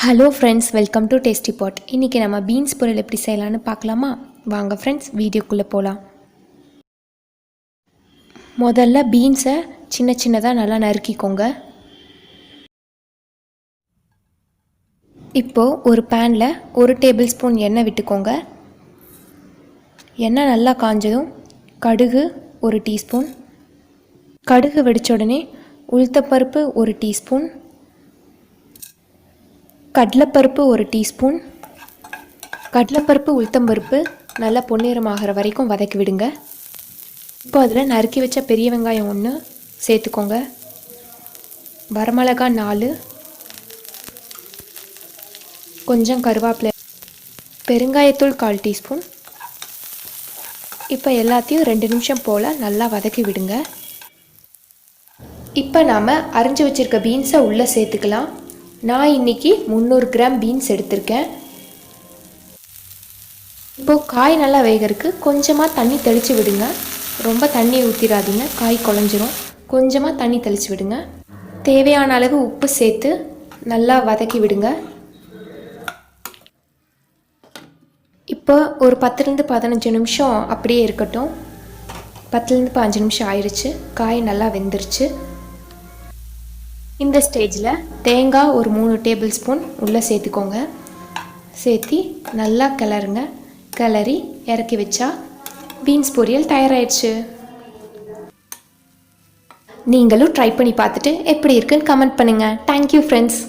Hello friends, welcome to tasty pot. இன்றைக்கி நம்ம beans பொரியல் எப்படி செய்யலான்னு பார்க்கலாமா? வாங்க ஃப்ரெண்ட்ஸ், வீடியோக்குள்ளே போகலாம். முதல்ல பீன்ஸை சின்ன சின்னதாக நல்லா நறுக்கிக்கோங்க. இப்போது ஒரு பேனில் 1 டேபிள் ஸ்பூன் எண்ணெய் விட்டுக்கோங்க. எண்ணெய் நல்லா காஞ்சதும் கடுகு 1 டீஸ்பூன், கடுகு வெடித்த உடனே உளுத்தப்பருப்பு 1 டீஸ்பூன், கடலைப்பருப்பு 1 டீஸ்பூன். கடலைப்பருப்பு உளுத்தம்பருப்பு நல்லா பொன்னிறமாகிற வரைக்கும் வதக்கி விடுங்க. இப்போ அதில் நறுக்கி வச்ச பெரிய வெங்காயம் 1 சேர்த்துக்கோங்க. வரமிளகாய் 4, கொஞ்சம் கருவேப்பிலை, பெருங்காயத்தூள் 1/4 டீஸ்பூன். இப்போ எல்லாத்தையும் 2 நிமிஷம் போல் நல்லா வதக்கி விடுங்க. இப்போ நாம் அரிஞ்சு வச்சுருக்க பீன்ஸை உள்ளே சேர்த்துக்கலாம். நான் இன்றைக்கி 300 கிராம் பீன்ஸ் எடுத்திருக்கேன். இப்போது காய் நல்லா வேகிறதுக்கு கொஞ்சமாக தண்ணி தெளித்து விடுங்க. ரொம்ப தண்ணி ஊற்றிடாதீங்க, காய் குழஞ்சிரும். கொஞ்சமாக தண்ணி தெளித்து விடுங்க. தேவையான அளவு உப்பு சேர்த்து நல்லா வதக்கி விடுங்க. இப்போ ஒரு 10லேருந்து 15 நிமிஷம் அப்படியே இருக்கட்டும். 10லேருந்து 15 நிமிஷம் ஆயிடுச்சு. காய் நல்லா வெந்துருச்சு. இந்த ஸ்டேஜில் தேங்காய் ஒரு 3 டேபிள் ஸ்பூன் உள்ளே சேர்த்துக்கோங்க. சேர்த்து நல்லா கிளறுங்க. கிளறி இறக்கி வச்சா பீன்ஸ் பொரியல் தயாராகிடுச்சு. நீங்களும் ட்ரை பண்ணி பார்த்துட்டு எப்படி இருக்குன்னு கமெண்ட் பண்ணுங்கள். Thank you friends.